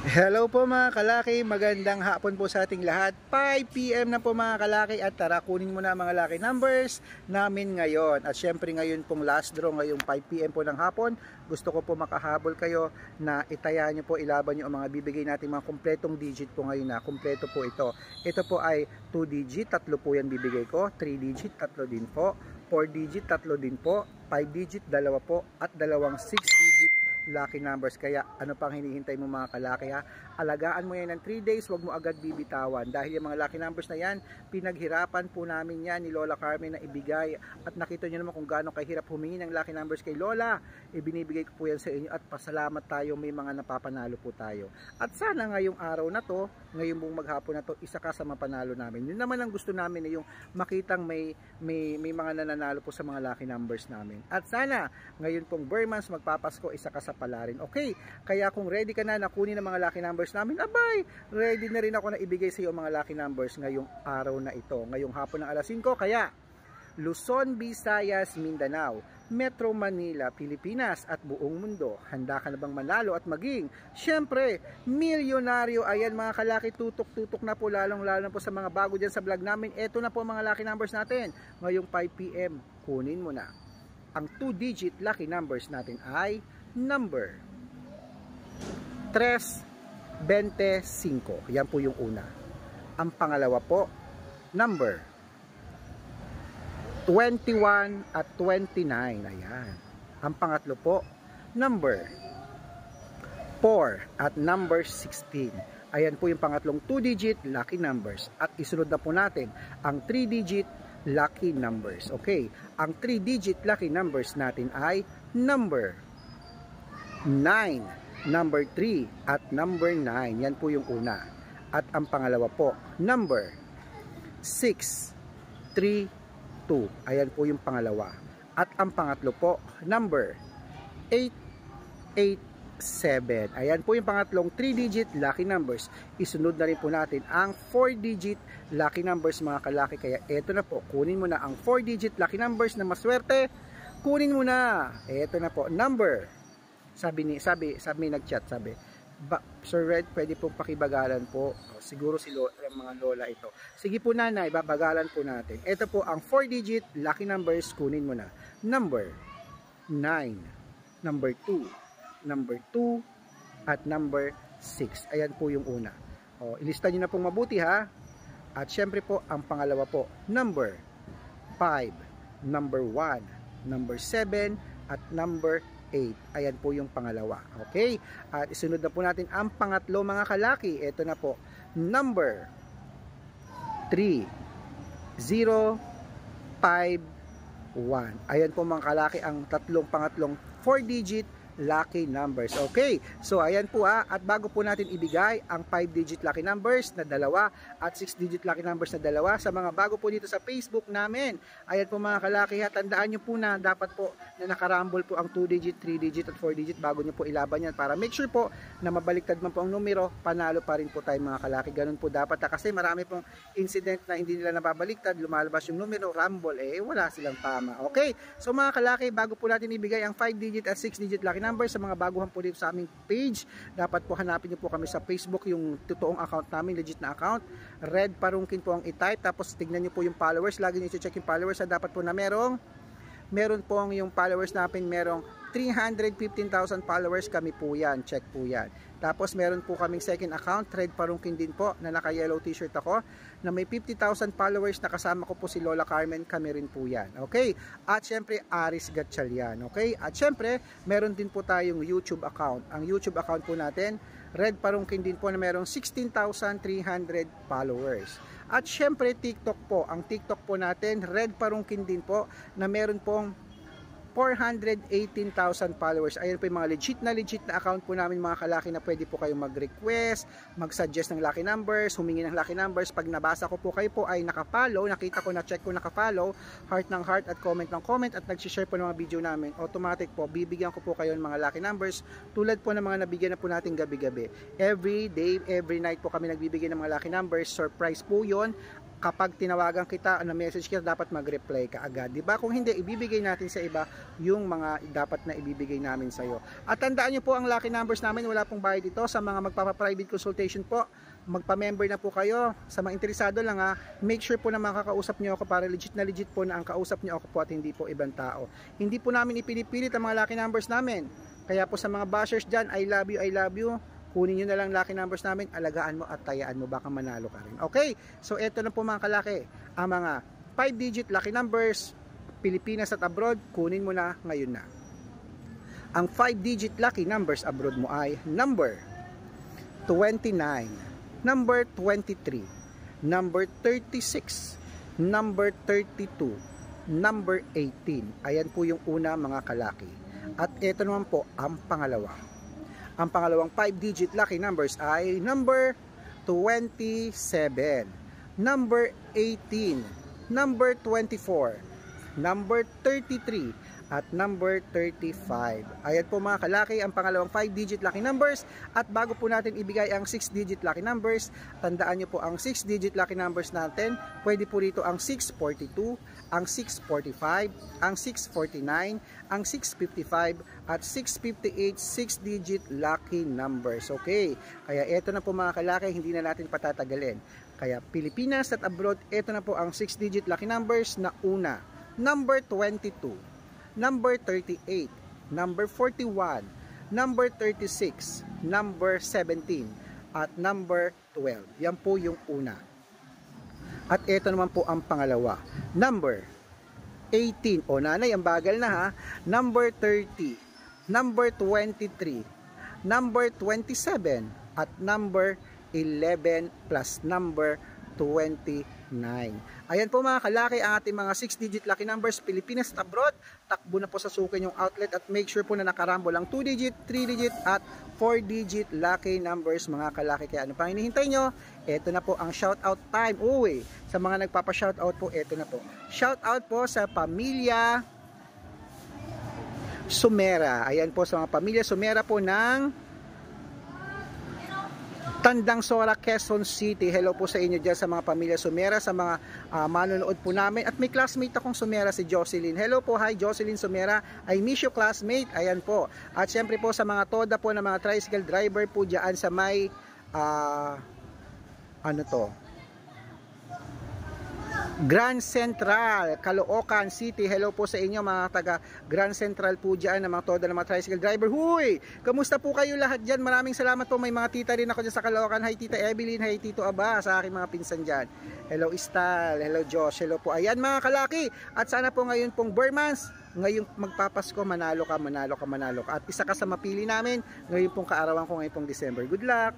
Hello po mga kalaki, magandang hapon po sa ating lahat. 5 PM na po mga kalaki at tara kunin mo na mga lucky numbers namin ngayon. At syempre ngayon pong last draw ngayong 5 PM po ng hapon. Gusto ko po makahabol kayo na itaya nyo po, ilaban nyo ang mga bibigay natin mga kumpletong digit po ngayon na. Kumpleto po ito. Ito po ay 2 digit, tatlo po yan bibigay ko. 3 digit, tatlo din po. 4 digit, tatlo din po. 5 digit, dalawa po. At dalawang 6 digit lucky numbers. Kaya ano pang hinihintay mo mga kalaki ha? Alagaan mo yan ng 3 days, wag mo agad bibitawan dahil yung mga lucky numbers na yan, pinaghirapan po namin yan ni Lola Carmen na ibigay at nakita nyo naman kung gaano kahirap humingi ng lucky numbers kay Lola. Ibinibigay ko po yan sa inyo at pasalamat tayo, may mga napapanalo po tayo. At sana ngayong araw na to, ngayong buong maghapon na to, isa ka sa mapanalo namin. Yun naman ang gusto namin na yung makitang may mga nananalo po sa mga lucky numbers namin. At sana ngayon pong Burmans magpapasko, isa ka sa pala rin. Okay, kaya kung ready ka na kunin ang mga lucky numbers namin, abay, ready na rin ako na ibigay sa iyo mga lucky numbers ngayong araw na ito, ngayong hapon ng alas 5. Kaya Luzon, Visayas, Mindanao, Metro Manila, Pilipinas at buong mundo, handa ka na bang manalo at maging syempre milyonaryo? Ayan mga kalaki, tutok-tutok na po, lalong-lalo na po sa mga bago dyan sa vlog namin. Eto na po mga lucky numbers natin ngayong 5 PM. Kunin mo na. Ang 2-digit lucky numbers natin ay number 325. Yan po yung una. Ang pangalawa po, number 21 at 29. Ayan. Ang pangatlo po, number 4 at number 16. Ayan po yung pangatlong 2-digit lucky numbers. At isunod na po natin ang 3-digit lucky numbers. Okay, ang 3-digit lucky numbers natin ay number 9, number 3 at number 9. Yan po yung una. At ang pangalawa po, number 632. Ayan po yung pangalawa. At ang pangatlo po, number 887. Ayan po yung pangatlong 3-digit lucky numbers. Isunod na rin po natin ang 4-digit lucky numbers mga kalaki. Kaya eto na po, kunin mo na ang 4-digit lucky numbers na maswerte. Kunin mo na. Eto na po, number, sabi nag-chat, sabi, Sir Red, pwede po pakibagalan po. Siguro si mga lola ito. Sige po nanay, babagalan po natin. Ito po ang 4-digit lucky numbers, kunin mo na. Number 9, number 2, number 2, at number 6. Ayan po yung una. Ilista nyo na pong mabuti ha. At syempre po, ang pangalawa po, number 5, number 1, number 7, at number 8. Ayan po yung pangalawa. Okay? At isunod na po natin ang pangatlo mga kalaki. Ito na po. Number 3, 0, 5, 1. Ayan po mga kalaki ang pangatlong 4-digit lucky numbers. Okay, so ayan po at bago po natin ibigay ang 5-digit lucky numbers na dalawa at 6-digit lucky numbers na dalawa sa mga bago po dito sa Facebook namin, ayan po mga kalaki tandaan nyo po na dapat po na nakarambol po ang 2-digit, 3-digit at 4-digit bago nyo po ilaban yan para make sure po na mabaliktad man po ang numero, panalo pa rin po tayo mga kalaki. Ganun po dapat kasi marami pong incident na hindi nila nababaliktad, lumalabas yung numero, rumble, wala silang tama. Okay, so mga kalaki, bago po natin ibigay ang 5-digit at 6-digit lucky number sa mga baguhan po dito sa aming page, dapat po hanapin niyo po kami sa Facebook, yung totoong account namin, legit na account. Red Parungkin po ang i-type, tapos tignan niyo po yung followers, lagi niyo i-check yung followers dapat po na meron po yung followers natin, merong 315,000 followers kami po yan, check po yan. Tapos meron po kaming second account, Red Parungkin din po, na naka yellow t-shirt ako, na may 50,000 followers, na kasama ko po si Lola Carmen, kami rin po yan. Okay, at syempre Aris Gatchalian. Okay, at syempre meron din po tayong YouTube account. Ang YouTube account po natin, Red Parungkin din po, na merong 16,300 followers. At syempre TikTok po, ang TikTok po natin, Red Parungkin din po, na meron pong 418,000 followers. Ayun po yung mga legit na account po namin mga kalaki, na pwede po kayong mag-request, mag-suggest ng lucky numbers, humingi ng lucky numbers. Pag nabasa ko po kayo po ay naka-follow, nakita ko, na-check ko naka-follow, heart ng heart at comment ng comment at nag-share po ng mga video namin, automatic po bibigyan ko po kayo ng mga lucky numbers tulad po ng mga nabigyan na po natin gabi-gabi. Every day, every night po kami nagbibigay ng mga lucky numbers. Surprise po yon. kapag tinawagan kita, message kita, dapat mag-reply ka agad, di ba? Kung hindi, ibibigay natin sa iba yung mga dapat na ibibigay namin sa iyo. At tandaan niyo po, ang lucky numbers namin, wala pong bayad dito. Sa mga magpapa-private consultation po, magpa-member na po kayo. Sa mga interesado lang ha, make sure po na makakausap niyo ako para legit po na ang kausap niyo ako po at hindi po ibang tao. Hindi po namin ipinipilit ang mga lucky numbers namin. Kaya po sa mga bashers dyan, I love you. Kunin nyo na lang lucky numbers namin, alagaan mo at tayaan mo, baka manalo ka rin. Okay, so eto na po mga kalaki, ang mga 5-digit lucky numbers, Pilipinas at abroad, kunin mo na ngayon na. Ang 5-digit lucky numbers abroad mo ay number 29, number 23, number 36, number 32, number 18. Ayan po yung una mga kalaki. At eto naman po ang pangalawa. Ang pangalawang 5-digit lucky numbers ay number 27, number 18, number 24, number 33, at number 35. Ayan po mga kalaki ang pangalawang 5-digit lucky numbers. At bago po natin ibigay ang 6-digit lucky numbers, tandaan nyo po ang 6-digit lucky numbers natin. Pwede po rito ang 642, ang 645, ang 649, ang 655, at 658 6-digit lucky numbers. Okay, kaya eto na po mga kalaki, hindi na natin patatagalin. Kaya Pilipinas at abroad, eto na po ang 6-digit lucky numbers na una, number 22, number 38, number 41, number 36, number 17, at number 12. Yan po yung una. At ito naman po ang pangalawa, number 18. O nanay, ang bagal na ha. Number 30, number 23, number 27, at number 11 plus number 29. Ayan po mga kalaki ang ating mga 6-digit lucky numbers, Pilipinas at abroad. Takbo na po sa sukin yung outlet at make sure po na nakarambo lang 2-digit, 3-digit at 4-digit lucky numbers mga kalaki. Kaya ano pang hinihintay nyo? Ito na po ang shoutout time. Uy, sa mga nagpapa-shoutout po, ito na po. Shoutout po sa pamilya Sumera. Ayan po sa mga pamilya Sumera po ng Tandang Sora, Quezon City. Hello po sa inyo dyan sa mga pamilya Sumera, sa mga manonood po namin. At may classmate akong Sumera, si Jocelyn. Hello po, hi Jocelyn Sumera. I miss you classmate. Ayan po. At syempre po sa mga toda po na mga tricycle driver po dyan sa may Grand Central, Caloocan City. Hello po sa inyo mga taga Grand Central po dyan, na mga toda ng mga tricycle driver. Huy! Kamusta po kayo lahat dyan? Maraming salamat po. May mga tita rin ako dyan sa Caloocan. Hi Tita Evelyn, hi Tito Aba, sa aking mga pinsan dyan. Hello Istal, hello Josh, hello po. Ayan mga kalaki. At sana po ngayon pong Burmans, ngayong magpapasko, manalo ka. At isa ka sa mapili namin ngayong pong kaarawan ko, ngayong pong December. Good luck!